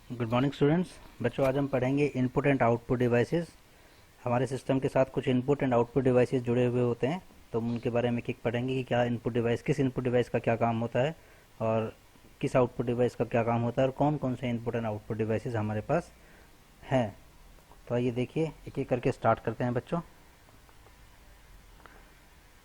Good morning students. बच्चों, आज हम पढ़ेंगे इनपुट एंड आउटपुट डिवाइसेस। हमारे सिस्टम के साथ कुछ इनपुट एंड आउटपुट डिवाइसेस जुड़े हुए होते हैं, तो हम उनके बारे में एक पढ़ेंगे कि क्या इनपुट डिवाइस, किस इनपुट डिवाइस का क्या काम होता है और किस आउटपुट डिवाइस का क्या काम होता है और कौन कौन से इनपुट एंड आउटपुट डिवाइसेस हमारे पास हैं। तो आइए देखिए, एक एक करके स्टार्ट करते हैं बच्चों।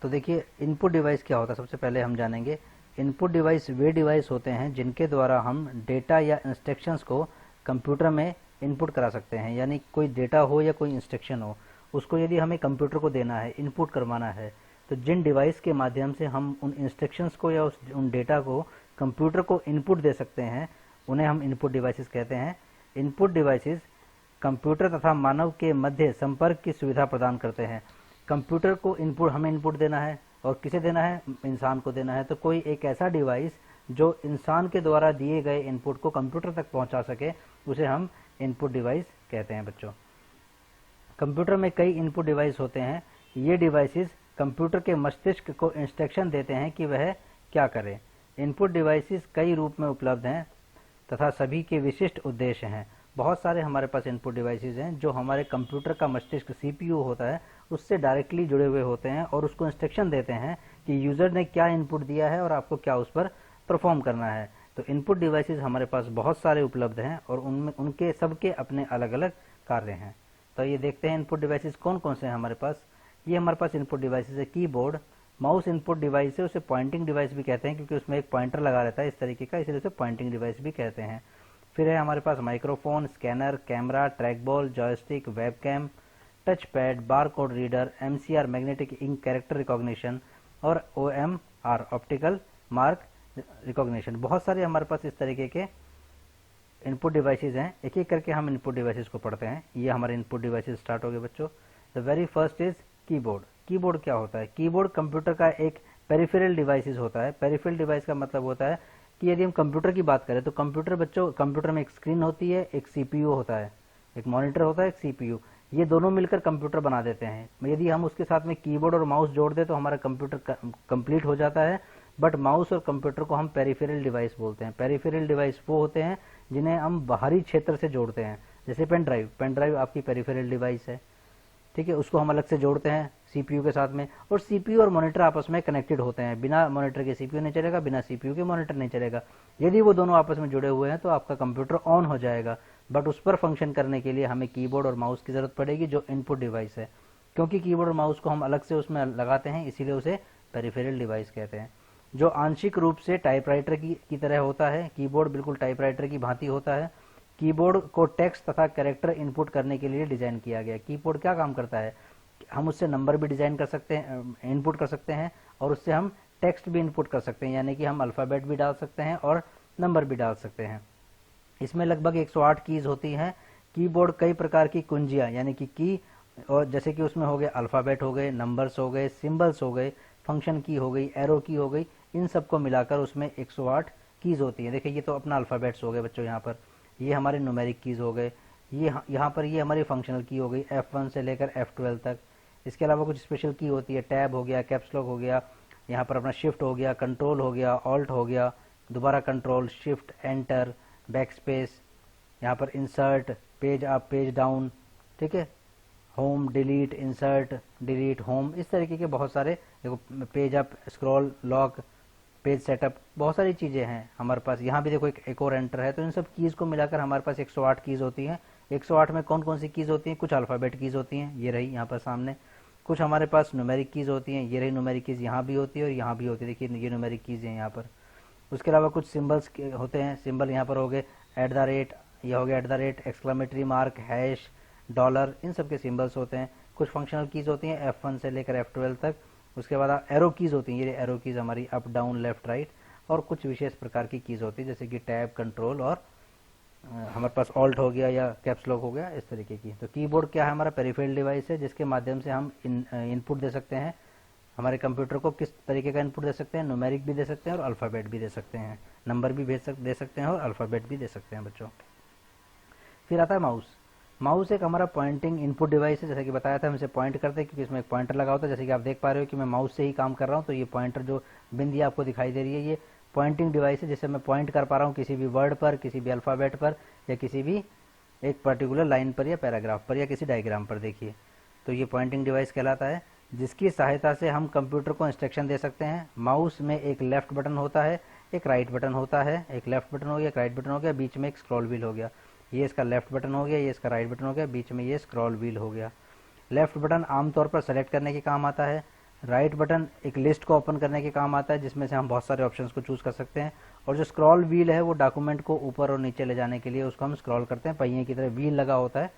तो देखिए, इनपुट डिवाइस क्या होता है। सबसे पहले हम जानेंगे इनपुट डिवाइस वे डिवाइस होते हैं जिनके द्वारा हम डेटा या इंस्ट्रक्शंस को कंप्यूटर में इनपुट करा सकते हैं। यानी कोई डेटा हो या कोई इंस्ट्रक्शन हो, उसको यदि हमें कंप्यूटर को देना है, इनपुट करवाना है, तो जिन डिवाइस के माध्यम से हम उन इंस्ट्रक्शंस को या उन डेटा को कंप्यूटर को इनपुट दे सकते हैं, उन्हें हम इनपुट डिवाइसेस कहते हैं। इनपुट डिवाइसेस कंप्यूटर तथा मानव के मध्य संपर्क की सुविधा प्रदान करते हैं। कंप्यूटर को इनपुट, हमें इनपुट देना है और किसे देना है, इंसान को देना है। तो कोई एक ऐसा डिवाइस जो इंसान के द्वारा दिए गए इनपुट को कंप्यूटर तक पहुंचा सके, उसे हम इनपुट डिवाइस कहते हैं बच्चों। कंप्यूटर में कई इनपुट डिवाइस होते हैं। ये डिवाइसेस कंप्यूटर के मस्तिष्क को इंस्ट्रक्शन देते हैं कि वह क्या करे। इनपुट डिवाइसेस कई रूप में उपलब्ध हैं तथा सभी के विशिष्ट उद्देश्य हैं। बहुत सारे हमारे पास इनपुट डिवाइसेस हैं जो हमारे कंप्यूटर का मस्तिष्क सीपीयू होता है उससे डायरेक्टली जुड़े हुए होते हैं और उसको इंस्ट्रक्शन देते हैं कि यूज़र ने क्या इनपुट दिया है और आपको क्या उस पर परफॉर्म करना है। तो इनपुट डिवाइसेस हमारे पास बहुत सारे उपलब्ध हैं और उनमें उनके सबके अपने अलग अलग कार्य हैं। तो ये देखते हैं इनपुट डिवाइसेस कौन कौन से हैं हमारे पास। ये हमारे पास इनपुट डिवाइसेस है। कीबोर्ड, माउस इनपुट डिवाइस है, उसे पॉइंटिंग डिवाइस भी कहते हैं क्योंकि उसमें एक पॉइंटर लगा रहता है इस तरीके का, इसलिए उसे पॉइंटिंग डिवाइस भी कहते हैं। फिर है हमारे पास microphone, scanner, camera, track ball, joystick, webcam, touch pad, bar code reader, MCR magnetic ink character recognition और OMR ऑप्टिकल मार्क रिकॉग्निशन। बहुत सारे हमारे पास इस तरीके के इनपुट डिवाइसेस हैं। एक एक करके हम इनपुट डिवाइसेस को पढ़ते हैं। ये हमारे इनपुट डिवाइसेस स्टार्ट हो गए बच्चों। The very first is keyboard. Keyboard क्या होता है? कीबोर्ड कंप्यूटर का एक पेरिफेरल डिवाइसेस होता है। पेरिफेरल डिवाइस का मतलब होता है कि यदि हम कंप्यूटर की बात करें तो कंप्यूटर बच्चों, कंप्यूटर में एक स्क्रीन होती है, एक CPU होता है, एक मॉनिटर होता है, एक CPU। ये दोनों मिलकर कंप्यूटर बना देते हैं। यदि हम उसके साथ में कीबोर्ड और माउस जोड़ दें तो हमारा कंप्यूटर कंप्लीट हो जाता है। बट माउस और कंप्यूटर को हम पेरिफेरल डिवाइस बोलते हैं। पेरिफेरल डिवाइस वो होते हैं जिन्हें हम बाहरी क्षेत्र से जोड़ते हैं। जैसे पेन ड्राइव, पेन ड्राइव आपकी पेरिफेरल डिवाइस है, ठीक है। उसको हम अलग से जोड़ते हैं CPU के साथ में, और CPU और मॉनिटर आपस में कनेक्टेड होते हैं। बिना मॉनिटर के CPU नहीं चलेगा, बिना CPU के मॉनिटर नहीं चलेगा। यदि वो दोनों आपस में जुड़े हुए हैं तो आपका कंप्यूटर ऑन हो जाएगा। बट उस पर फंक्शन करने के लिए हमें कीबोर्ड और माउस की जरूरत पड़ेगी जो इनपुट डिवाइस है। क्योंकि कीबोर्ड और माउस को हम अलग से उसमें लगाते हैं, इसीलिए उसे पेरिफेरल डिवाइस कहते हैं। जो आंशिक रूप से टाइपराइटर की तरह होता है। कीबोर्ड बिल्कुल टाइपराइटर की भांति होता है। कीबोर्ड को टेक्स्ट तथा कैरेक्टर इनपुट करने के लिए डिजाइन किया गया। कीबोर्ड क्या काम करता है? हम उससे नंबर भी डिजाइन कर सकते हैं, इनपुट कर सकते हैं, और उससे हम टेक्स्ट भी इनपुट कर सकते हैं, यानी कि हम अल्फ़ाबेट भी डाल सकते हैं और नंबर भी डाल सकते हैं। इसमें लगभग 108 कीज होती हैं। कीबोर्ड कई प्रकार की कुंजियां यानी कि की, और जैसे कि उसमें हो गए अल्फ़ाबेट हो गए, नंबर्स हो गए, सिंबल्स हो गए, फंक्शन की हो गई, एरो की हो गई, इन सबको मिलाकर उसमें 108 कीज होती है। देखिए, ये तो अपना अल्फ़ाबेट्स हो गए बच्चों। यहाँ पर ये हमारे न्यूमेरिक कीज हो गए, ये यहाँ पर ये हमारी फंक्शनल की हो गई F1 से लेकर F12 तक। इसके अलावा कुछ स्पेशल की होती है, टैब हो गया, कैप्स लॉक हो गया, यहाँ पर अपना शिफ्ट हो गया, कंट्रोल हो गया, ऑल्ट हो गया, दोबारा control, shift, enter, back space, यहाँ पर insert, page up, page down, ठीक है, home, delete, insert, delete, home, इस तरीके के बहुत सारे, देखो, page up, scroll, lock, page setup, बहुत सारी चीज़ें हैं हमारे पास। यहाँ भी देखो एक और एंटर है। तो इन सब कीज़ को मिलाकर हमारे पास 108 कीज़ होती हैं। 108 में कौन कौन सी कीज़ होती हैं? कुछ अल्फ़ाबेट कीज़ होती हैं, ये रही यहाँ पर सामने। कुछ हमारे पास न्यूमेरिक कीज़ होती हैं, ये रही न्यूमेरिक कीज़, यहाँ भी होती है और यहाँ भी होती है, देखिए ये न्यूमेरिक कीज़ हैं यहाँ पर। उसके अलावा कुछ सिम्बल्स होते हैं। सिंबल यहाँ पर हो गए @, यह हो गया @, एक्सक्लेमेटरी मार्क, हैश, डॉलर, इन सब के सिम्बल्स होते हैं। कुछ फंक्शनल कीज़ होती हैं F1 से लेकर F12 तक। उसके बाद एरो कीज़ होती हैं, ये एरो कीज़ हमारी अप, डाउन, लेफ्ट, राइट, और कुछ विशेष प्रकार की कीज़ होती है जैसे कि टैब, कंट्रोल, और हमारे पास ऑल्ट हो गया या कैप्स लॉक हो गया, इस तरीके की। तो कीबोर्ड क्या है? हमारा पेरिफेरल डिवाइस है जिसके माध्यम से हम इनपुट दे सकते हैं। हमारे कंप्यूटर को किस तरीके का इनपुट दे सकते हैं? न्यूमेरिक भी दे सकते हैं और अल्फ़ाबेट भी दे सकते हैं, नंबर भी दे सकते हैं और अल्फ़ाबेट भी दे सकते हैं बच्चों। फिर आता है माउस। माउस एक हमारा पॉइंटिंग इनपुट डिवाइस है। जैसे कि बताया था, हम इसे पॉइंट करते हैं क्योंकि इसमें एक पॉइंटर लगा होता है। जैसे कि आप देख पा रहे हो कि मैं माउस से ही काम कर रहा हूँ, तो ये पॉइंटर जो बिंदी आपको दिखाई दे रही है, ये पॉइंटिंग डिवाइस है जिससे मैं पॉइंट कर पा रहा हूँ किसी भी वर्ड पर, किसी भी अल्फ़ाबेट पर, या किसी भी एक पर्टिकुलर लाइन पर या पैराग्राफ पर या किसी डायग्राम पर देखिए। तो ये पॉइंटिंग डिवाइस कहलाता है, जिसकी सहायता से हम कंप्यूटर को इंस्ट्रक्शन दे सकते हैं। माउस में एक लेफ्ट बटन होता है, एक राइट बटन होता है। एक लेफ्ट बटन हो गया, एक राइट बटन हो गया, बीच में एक स्क्रॉल व्हील हो गया। ये इसका लेफ्ट बटन हो गया, ये इसका राइट बटन हो गया, बीच में ये स्क्रॉल व्हील हो गया। लेफ्ट बटन आमतौर पर सेलेक्ट करने के काम आता है। राइट बटन एक लिस्ट को ओपन करने के काम आता है, जिसमें से हम बहुत सारे ऑप्शंस को चूज कर सकते हैं। और जो स्क्रॉल व्हील है वो डॉक्यूमेंट को ऊपर और नीचे ले जाने के लिए उसको हम स्क्रॉल करते हैं। पहिए की तरह व्हील लगा होता है,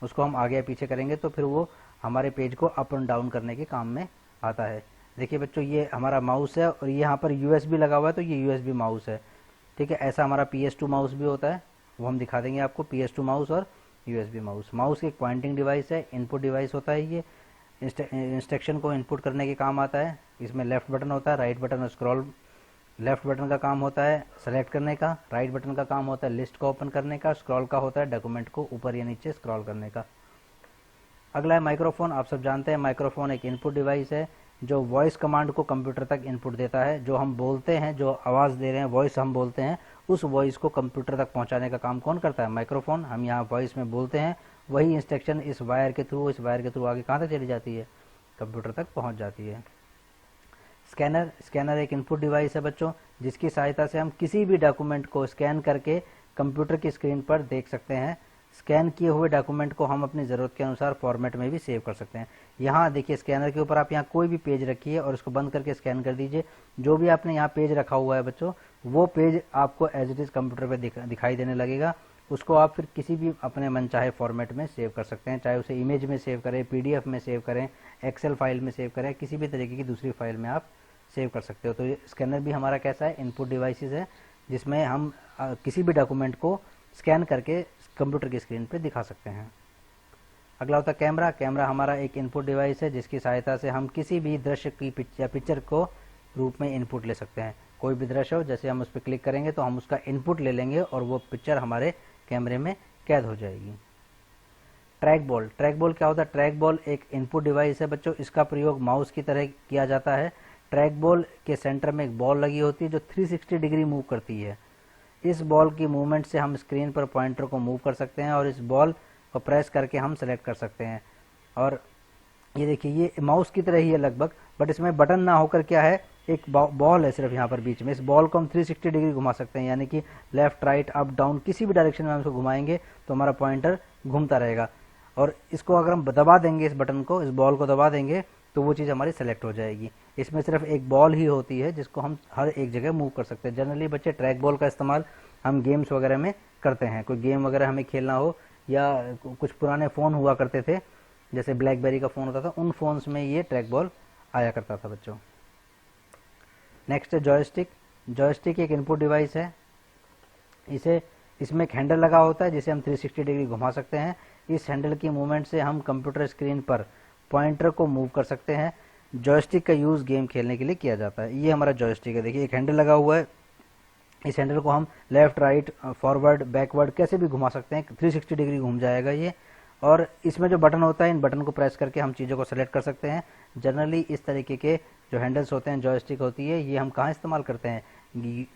उसको हम आगे या पीछे करेंगे तो फिर वो हमारे पेज को अप एंड डाउन करने के काम में आता है। देखिए बच्चों, ये हमारा माउस है और ये यहाँ पर यूएसबी लगा हुआ है, तो ये यूएसबी माउस है। ठीक है, ऐसा हमारा PS2 माउस भी होता है, वो हम दिखा देंगे आपको। PS2 माउस और यूएसबी माउस। माउस एक पॉइंटिंग डिवाइस है, इनपुट डिवाइस होता है। ये इंस्ट्रक्शन को इनपुट करने के काम आता है। इसमें लेफ्ट बटन होता है, राइट बटन और स्क्रॉल। लेफ्ट बटन का काम होता है सेलेक्ट करने का, राइट बटन का काम होता है लिस्ट को ओपन करने का, स्क्रॉल का होता है डॉक्यूमेंट को ऊपर या नीचे स्क्रॉल करने का। अगला है माइक्रोफोन। आप सब जानते हैं माइक्रोफोन एक इनपुट डिवाइस है जो वॉइस कमांड को कंप्यूटर तक इनपुट देता है। जो हम बोलते हैं, जो आवाज़ दे रहे हैं, वॉइस हम बोलते हैं, उस वॉइस को कंप्यूटर तक पहुंचाने का काम कौन करता है? माइक्रोफोन। हम यहाँ वॉइस में बोलते हैं, वही इंस्ट्रक्शन इस वायर के थ्रू आगे कहाँ तक चली जाती है? कंप्यूटर तक पहुँच जाती है। स्कैनर एक इनपुट डिवाइस है बच्चों, जिसकी सहायता से हम किसी भी डॉक्यूमेंट को स्कैन करके कंप्यूटर की स्क्रीन पर देख सकते हैं। स्कैन किए हुए डॉक्यूमेंट को हम अपनी ज़रूरत के अनुसार फॉर्मेट में भी सेव कर सकते हैं। यहाँ देखिए, स्कैनर के ऊपर आप यहाँ कोई भी पेज रखिए और उसको बंद करके स्कैन कर दीजिए। जो भी आपने यहाँ पेज रखा हुआ है बच्चों, वो पेज आपको एज इट इज़ कंप्यूटर पे दिखाई देने लगेगा। उसको आप फिर किसी भी अपने मनचाहे फॉर्मेट में सेव कर सकते हैं, चाहे उसे इमेज में सेव करें, PDF में सेव करें, एक्सेल फाइल में सेव करें, किसी भी तरीके की दूसरी फाइल में आप सेव कर सकते हो। तो ये स्कैनर भी हमारा कैसा है? इनपुट डिवाइसेस है, जिसमें हम किसी भी डॉक्यूमेंट को स्कैन करके कंप्यूटर की स्क्रीन पे दिखा सकते हैं। अगला होता है कैमरा। कैमरा हमारा एक इनपुट डिवाइस है, जिसकी सहायता से हम किसी भी दृश्य की पिक्चर को रूप में इनपुट ले सकते हैं। कोई भी दृश्य हो, जैसे हम उस पर क्लिक करेंगे तो हम उसका इनपुट ले लेंगे और वो पिक्चर हमारे कैमरे में कैद हो जाएगी। ट्रैक बॉल क्या होता है? ट्रैक बॉल एक इनपुट डिवाइस है बच्चों, इसका प्रयोग माउस की तरह किया जाता है। ट्रैक बॉल के सेंटर में एक बॉल लगी होती है जो 360 डिग्री मूव करती है। इस बॉल की मूवमेंट से हम स्क्रीन पर पॉइंटर को मूव कर सकते हैं और इस बॉल को प्रेस करके हम सेलेक्ट कर सकते हैं। और ये देखिए, ये माउस की तरह ही है लगभग, बट इसमें बटन ना होकर क्या है, एक बॉल है सिर्फ यहाँ पर बीच में। इस बॉल को हम 360 डिग्री घुमा सकते हैं, यानी कि लेफ्ट, राइट, अप, डाउन, किसी भी डायरेक्शन में हम इसको घुमाएंगे तो हमारा पॉइंटर घूमता रहेगा। और इसको अगर हम दबा देंगे, इस बटन को, इस बॉल को दबा देंगे, तो वो चीज़ हमारी सेलेक्ट हो जाएगी। इसमें सिर्फ एक बॉल ही होती है जिसको हम हर एक जगह मूव कर सकते हैं। जनरली बच्चे ट्रैक बॉल का इस्तेमाल हम गेम्स वगैरह में करते हैं। कोई गेम वगैरह हमें खेलना हो, या कुछ पुराने फ़ोन हुआ करते थे, जैसे ब्लैकबेरी का फ़ोन होता था, उन फ़ोन्स में ये ट्रैक बॉल आया करता था बच्चों। नेक्स्ट है जॉयस्टिक। जॉयस्टिक एक इनपुट डिवाइस है। इसमें एक हैंडल लगा होता है जिसे हम 360 डिग्री घुमा सकते हैं। इस हैंडल की मूवमेंट से हम कंप्यूटर स्क्रीन पर पॉइंटर को मूव कर सकते हैं। जॉयस्टिक का यूज़ गेम खेलने के लिए किया जाता है। ये हमारा जॉयस्टिक है। देखिए, एक हैंडल लगा हुआ है, इस हैंडल को हम लेफ्ट, राइट, फॉरवर्ड, बैकवर्ड कैसे भी घुमा सकते हैं, 360 डिग्री घूम जाएगा ये। और इसमें जो बटन होता है, इन बटन को प्रेस करके हम चीज़ों को सेलेक्ट कर सकते हैं। जनरली इस तरीके के जो हैंडल्स होते हैं, जॉयस्टिक होती है, ये हम कहाँ इस्तेमाल करते हैं?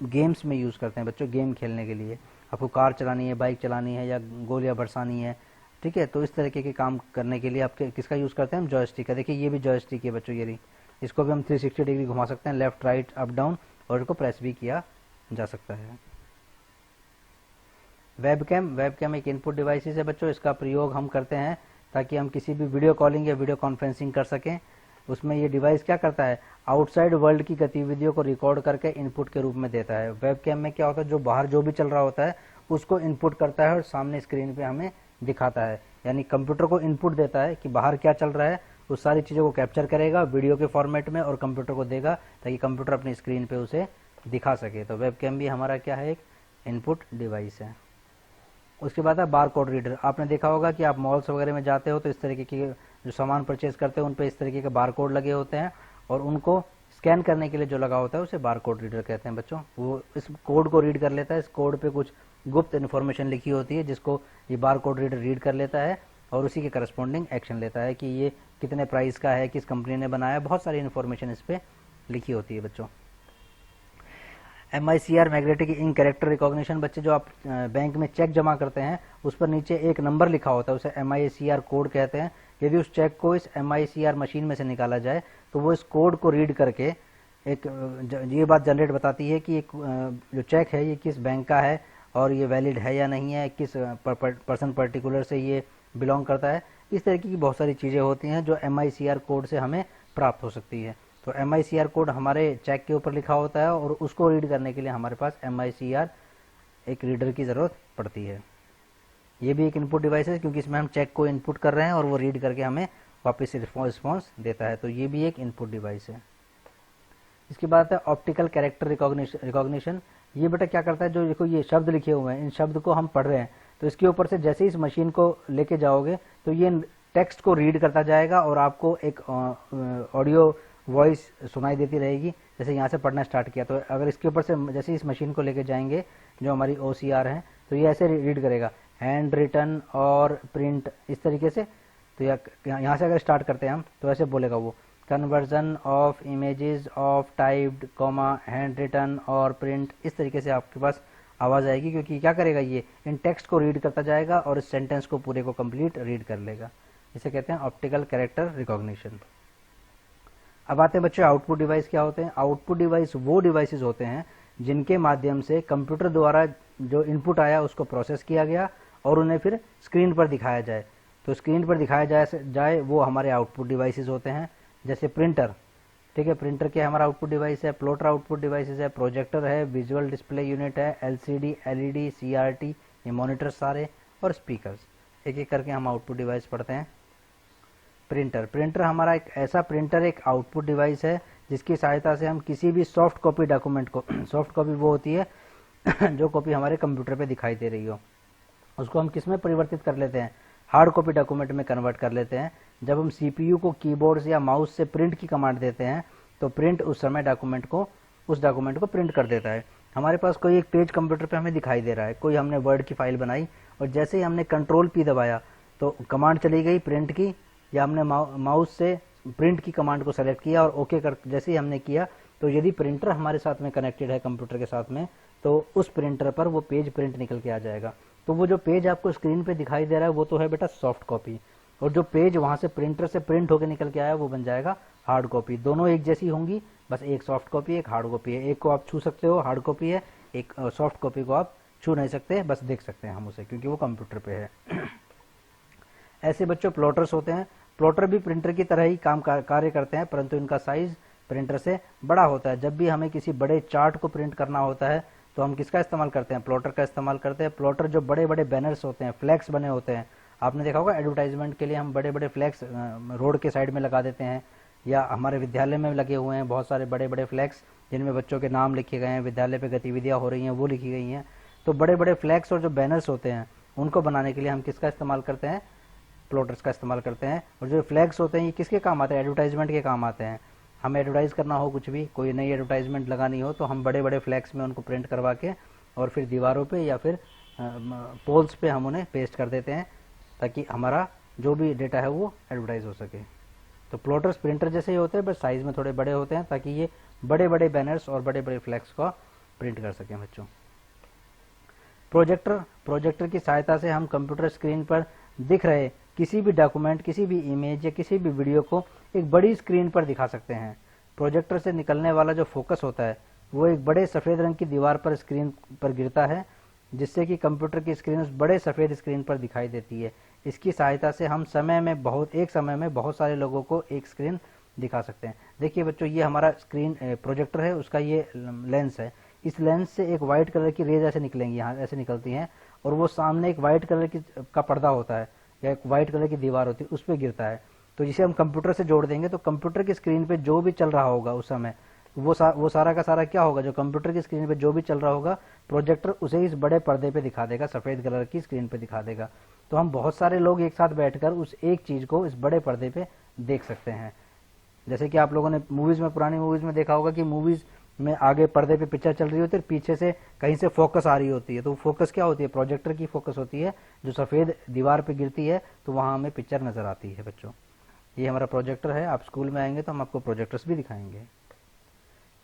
गेम्स में यूज़ करते हैं बच्चों, गेम खेलने के लिए। आपको कार चलानी है, बाइक चलानी है, या गोलियाँ बरसानी है, ठीक है, तो इस तरीके के काम करने के लिए आप किसका यूज़ करते हैं? हम जॉयस्टिक का। देखिए, ये भी जॉयस्टिक है बच्चों, ये इसको भी हम 360 डिग्री घुमा सकते हैं, लेफ्ट, राइट, अप, डाउन, और इसको प्रेस भी किया जा सकता है। वेबकैम एक इनपुट डिवाइस है बच्चों। इसका प्रयोग हम करते हैं ताकि हम किसी भी वीडियो कॉलिंग या वीडियो कॉन्फ्रेंसिंग कर सकें। उसमें ये डिवाइस क्या करता है? आउटसाइड वर्ल्ड की गतिविधियों को रिकॉर्ड करके इनपुट के रूप में देता है। वेबकैम में क्या होता है, जो बाहर जो भी चल रहा होता है उसको इनपुट करता है और सामने स्क्रीन पे हमें दिखाता है। यानी कंप्यूटर को इनपुट देता है कि बाहर क्या चल रहा है, उस सारी चीज़ों को कैप्चर करेगा वीडियो के फॉर्मेट में और कंप्यूटर को देगा ताकि कंप्यूटर अपनी स्क्रीन पे उसे दिखा सके। तो वेबकैम भी हमारा क्या है? एक इनपुट डिवाइस है। उसके बाद है बार कोड रीडर। आपने देखा होगा कि आप मॉल्स वगैरह में जाते हो तो इस तरीके के जो सामान परचेज करते हो उन पे इस तरीके के बार कोड लगे होते हैं, और उनको स्कैन करने के लिए जो लगा होता है उसे बार कोड रीडर कहते हैं बच्चों। वो इस कोड को रीड कर लेता है। इस कोड पे कुछ गुप्त इन्फॉर्मेशन लिखी होती है जिसको ये बार कोड रीडर रीड कर लेता है और उसी के करस्पॉन्डिंग एक्शन लेता है कि ये कितने प्राइस का है, किस कंपनी ने बनाया, बहुत सारी इन्फॉर्मेशन इस पर लिखी होती है बच्चों। MICR magnetic ink character recognition, बच्चे जो आप बैंक में चेक जमा करते हैं उस पर नीचे एक नंबर लिखा होता है, उसे MICR कोड कहते हैं। यदि उस चेक को इस MICR मशीन में से निकाला जाए तो वो इस कोड को रीड करके एक ये बात जनरेट बताती है कि एक जो चेक है ये किस बैंक का है और ये वैलिड है या नहीं है, किस पर्सन पर्टिकुलर से ये बिलोंग करता है। इस तरीके की बहुत सारी चीज़ें होती हैं जो MICR कोड से हमें प्राप्त हो सकती है। तो MICR कोड हमारे चेक के ऊपर लिखा होता है और उसको रीड करने के लिए हमारे पास MICR एक रीडर की ज़रूरत पड़ती है। ये भी एक इनपुट डिवाइस है क्योंकि इसमें हम चेक को इनपुट कर रहे हैं और वो रीड करके हमें वापस से रिस्पॉन्स देता है, तो ये भी एक इनपुट डिवाइस है। इसके बाद है ऑप्टिकल कैरेक्टर रिकॉग्निशन। ये बेटा क्या करता है, जो देखो ये शब्द लिखे हुए हैं, इन शब्द को हम पढ़ रहे हैं तो इसके ऊपर से जैसे ही इस मशीन को लेके जाओगे तो ये टेक्स्ट को रीड करता जाएगा और आपको एक ऑडियो वॉइस सुनाई देती रहेगी। जैसे यहाँ से पढ़ना स्टार्ट किया तो अगर इसके ऊपर से जैसे इस मशीन को लेके जाएंगे जो हमारी OCR है तो ये ऐसे रीड करेगा, हैंड रिटन और प्रिंट, इस तरीके से। तो यहाँ से अगर स्टार्ट करते हैं हम तो ऐसे बोलेगा वो, conversion of images of typed comma handwritten और प्रिंट, इस तरीके से आपके पास आवाज़ आएगी क्योंकि क्या करेगा ये इन टेक्स्ट को रीड करता जाएगा और इस सेंटेंस को पूरे को कंप्लीट रीड कर लेगा। इसे कहते हैं ऑप्टिकल कैरेक्टर रिकॉग्निशन। अब आते हैं बच्चों आउटपुट डिवाइस क्या होते हैं। आउटपुट डिवाइस वो डिवाइसेस होते हैं जिनके माध्यम से कंप्यूटर द्वारा जो इनपुट आया उसको प्रोसेस किया गया और उन्हें फिर स्क्रीन पर दिखाया जाए। तो स्क्रीन पर दिखाया जाए वो हमारे आउटपुट डिवाइसेस होते हैं। जैसे प्रिंटर, ठीक है, प्रिंटर क्या हमारा आउटपुट डिवाइस है। प्लॉटर आउटपुट डिवाइसेस है, प्रोजेक्टर है, विजुअल डिस्प्ले यूनिट है, LCD, LED, CRT, ये मॉनिटर सारे, और स्पीकर्स। एक एक करके हम आउटपुट डिवाइस पढ़ते हैं। प्रिंटर हमारा एक ऐसा प्रिंटर एक आउटपुट डिवाइस है जिसकी सहायता से हम किसी भी सॉफ्ट कॉपी डॉक्यूमेंट को सॉफ्ट कॉपी वो होती है जो कॉपी हमारे कंप्यूटर पे दिखाई दे रही हो, उसको हम किस में परिवर्तित कर लेते हैं, हार्ड कॉपी डॉक्यूमेंट में कन्वर्ट कर लेते हैं। जब हम CPU को कीबोर्ड से या माउस से प्रिंट की कमांड देते हैं तो प्रिंट उस समय उस डॉक्यूमेंट को प्रिंट कर देता है। हमारे पास कोई एक पेज कंप्यूटर पे हमें दिखाई दे रहा है, कोई हमने वर्ड की फाइल बनाई और जैसे ही हमने कंट्रोल P दबाया तो कमांड चली गई प्रिंट की, या हमने माउस से प्रिंट की कमांड को सेलेक्ट किया और ओके कर जैसे ही हमने किया तो यदि प्रिंटर हमारे साथ में कनेक्टेड है कंप्यूटर के साथ में तो उस प्रिंटर पर वो पेज प्रिंट निकल के आ जाएगा। तो वो जो पेज आपको स्क्रीन पे दिखाई दे रहा है वो तो है बेटा सॉफ्ट कॉपी, और जो पेज वहां से प्रिंटर से प्रिंट होकर निकल के आया वो बन जाएगा हार्ड कॉपी। दोनों एक जैसी होंगी, बस एक सॉफ्ट कॉपी एक हार्ड कॉपी है। एक को आप छू सकते हो, हार्ड कॉपी है, एक सॉफ्ट कॉपी को आप छू नहीं सकते, बस देख सकते हैं हम उसे क्योंकि वो कंप्यूटर पे है। ऐसे बच्चों प्लॉटर्स होते हैं। प्लॉटर भी प्रिंटर की तरह ही कार्य करते हैं परंतु इनका साइज प्रिंटर से बड़ा होता है। जब भी हमें किसी बड़े चार्ट को प्रिंट करना होता है तो हम किसका इस्तेमाल करते हैं, प्लॉटर का इस्तेमाल करते हैं। प्लॉटर जो बड़े बड़े बैनर्स होते हैं, फ्लैक्स बने होते हैं, आपने देखा होगा एडवर्टाइजमेंट के लिए हम बड़े बड़े फ्लैक्स रोड के साइड में लगा देते हैं, या हमारे विद्यालय में लगे हुए हैं बहुत सारे बड़े बड़े फ्लैक्स जिनमें बच्चों के नाम लिखे गए हैं, विद्यालय पे गतिविधियां हो रही हैं वो लिखी गई हैं। तो बड़े बड़े फ्लैक्स और जो बैनर्स होते हैं उनको बनाने के लिए हम किसका इस्तेमाल करते हैं, प्लॉटर्स का इस्तेमाल करते हैं। और जो फ्लैग्स होते हैं ये किसके काम आते हैं, एडवर्टाइजमेंट के काम आते हैं। हमें एडवर्टाइज करना हो, कुछ भी कोई नई एडवर्टाइजमेंट लगानी हो तो हम बड़े बड़े फ्लैग्स में उनको प्रिंट करवा के और फिर दीवारों पे या फिर पोल्स पे हम उन्हें पेस्ट कर देते हैं ताकि हमारा जो भी डेटा है वो एडवर्टाइज हो सके। तो प्लॉटर्स प्रिंटर जैसे ही होते हैं बस साइज में थोड़े बड़े होते हैं ताकि ये बड़े बड़े बैनर्स और बड़े बड़े फ्लैग्स को प्रिंट कर सकें बच्चों। प्रोजेक्टर की सहायता से हम कंप्यूटर स्क्रीन पर दिख रहे किसी भी डॉक्यूमेंट, किसी भी इमेज या किसी भी वीडियो को एक बड़ी स्क्रीन पर दिखा सकते हैं। प्रोजेक्टर से निकलने वाला जो फोकस होता है वो एक बड़े सफ़ेद रंग की दीवार पर स्क्रीन पर गिरता है जिससे कि कंप्यूटर की स्क्रीन उस बड़े सफ़ेद स्क्रीन पर दिखाई देती है। इसकी सहायता से हम एक समय में बहुत सारे लोगों को एक स्क्रीन दिखा सकते हैं। देखिए बच्चों ये हमारा स्क्रीन प्रोजेक्टर है, उसका ये लेंस है। इस लेंस से एक वाइट कलर की रेज ऐसे निकलेंगी, यहाँ ऐसे निकलती हैं और वो सामने एक वाइट कलर का पर्दा होता है या एक वाइट कलर की दीवार होती है उस पर गिरता है। तो जिसे हम कंप्यूटर से जोड़ देंगे तो कंप्यूटर की स्क्रीन पे जो भी चल रहा होगा उस समय वो सारा का सारा क्या होगा, जो कंप्यूटर की स्क्रीन पे जो भी चल रहा होगा प्रोजेक्टर उसे इस बड़े पर्दे पे दिखा देगा, सफ़ेद कलर की स्क्रीन पे दिखा देगा। तो हम बहुत सारे लोग एक साथ बैठकर उस एक चीज़ को इस बड़े पर्दे पे देख सकते हैं। जैसे कि आप लोगों ने मूवीज़ में, पुरानी मूवीज़ में देखा होगा कि मूवीज़ में आगे पर्दे पे पिक्चर चल रही होती है, पीछे से कहीं से फोकस आ रही होती है। तो फोकस क्या होती है, प्रोजेक्टर की फोकस होती है जो सफ़ेद दीवार पे गिरती है तो वहाँ हमें पिक्चर नज़र आती है बच्चों। ये हमारा प्रोजेक्टर है। आप स्कूल में आएंगे तो हम आपको प्रोजेक्टर्स भी दिखाएंगे।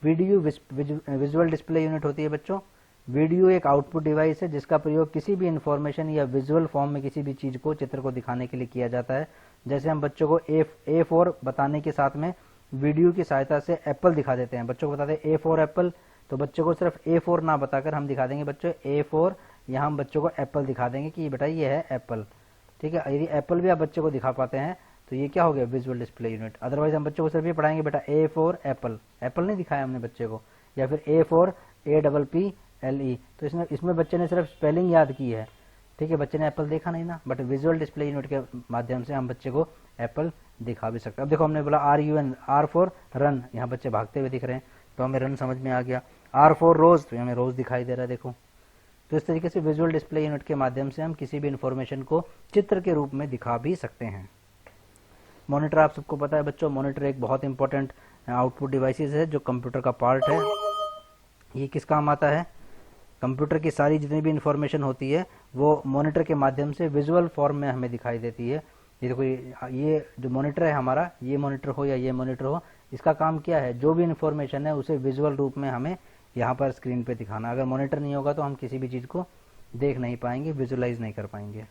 वीडियो विजुअल डिस्प्ले यूनिट होती है बच्चों। वीडियो एक आउटपुट डिवाइस है जिसका प्रयोग किसी भी इंफॉर्मेशन या विजुअल फॉर्म में किसी भी चीज को, चित्र को दिखाने के लिए किया जाता है। जैसे हम बच्चों को A4 बताने के साथ में वीडियो की सहायता से एप्पल दिखा देते हैं, बच्चों को बताते हैं A4 एप्पल, तो बच्चों को सिर्फ A4 ना बताकर हम दिखा देंगे बच्चों A4, यहाँ हम बच्चों को एप्पल दिखा देंगे कि बेटा ये है एप्पल, ठीक है। यदि एप्पल भी आप बच्चों को दिखा पाते हैं तो ये क्या हो गया, विजुअल डिस्प्ले यूनिट। अदरवाइज हम बच्चों को सिर्फ ये पढ़ाएंगे बेटा A4 एप्पल, एप्पल नहीं दिखाया हमने बच्चे को, या फिर A4 APPLE, तो इसमें बच्चे ने सिर्फ स्पेलिंग याद की है, ठीक है, बच्चे ने एप्पल देखा नहीं ना। बट विजुअल डिस्प्ले यूनिट के माध्यम से हम बच्चे को एप्पल दिखा भी सकते हैं। अब देखो हमने बोला RUN, R फॉर रन, यहाँ बच्चे भागते हुए दिख रहे हैं तो हमें रन समझ में आ गया। R फॉर रोज, तो हमें रोज दिखाई दे रहा है, देखो। तो इस तरीके से विजुअल डिस्प्ले यूनिट के माध्यम से हम किसी भी इंफॉर्मेशन को चित्र के रूप में दिखा भी सकते हैं। मॉनिटर आप सबको पता है बच्चों, मॉनिटर एक बहुत इंपॉर्टेंट आउटपुट डिवाइसेस है जो कंप्यूटर का पार्ट है। ये किस काम आता है, कंप्यूटर की सारी जितनी भी इंफॉर्मेशन होती है वो मॉनिटर के माध्यम से विजुअल फॉर्म में हमें दिखाई देती है। ये देखो, ये जो मॉनिटर है हमारा, ये मॉनिटर हो या ये मॉनिटर हो, इसका काम क्या है, जो भी इंफॉर्मेशन है उसे विजुअल रूप में हमें यहाँ पर स्क्रीन पे दिखाना। अगर मॉनिटर नहीं होगा तो हम किसी भी चीज़ को देख नहीं पाएंगे, विजुअलाइज नहीं कर पाएंगे।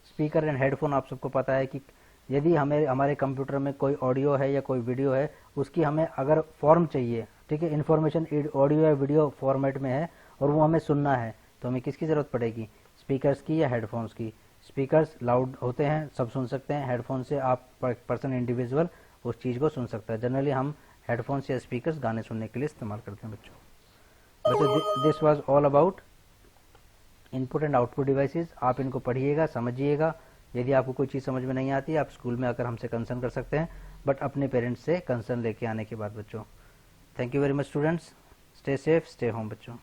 स्पीकर एंड हेडफोन आप सबको पता है कि यदि हमारे कंप्यूटर में कोई ऑडियो है या कोई वीडियो है, उसकी हमें अगर फॉर्म चाहिए, ठीक है, इन्फॉर्मेशन ऑडियो या वीडियो फॉर्मेट में है और वो हमें सुनना है, तो हमें किसकी ज़रूरत पड़ेगी, स्पीकर्स की या हेडफोन्स की। स्पीकर्स लाउड होते हैं, सब सुन सकते हैं, हेडफोन से आप पर्सन इंडिविजुअल उस चीज़ को सुन सकता है। जनरली हम हेडफोन्स या स्पीकर्स गाने सुनने के लिए इस्तेमाल करते हैं बच्चों। वैसे this was all about input and output devices. आप इनको पढ़िएगा, समझिएगा। यदि आपको कोई चीज़ समझ में नहीं आती है आप स्कूल में आकर हमसे कंसर्न कर सकते हैं, बट अपने पेरेंट्स से कंसर्न लेके आने के बाद बच्चों। Thank you very much students, stay safe, stay home बच्चों।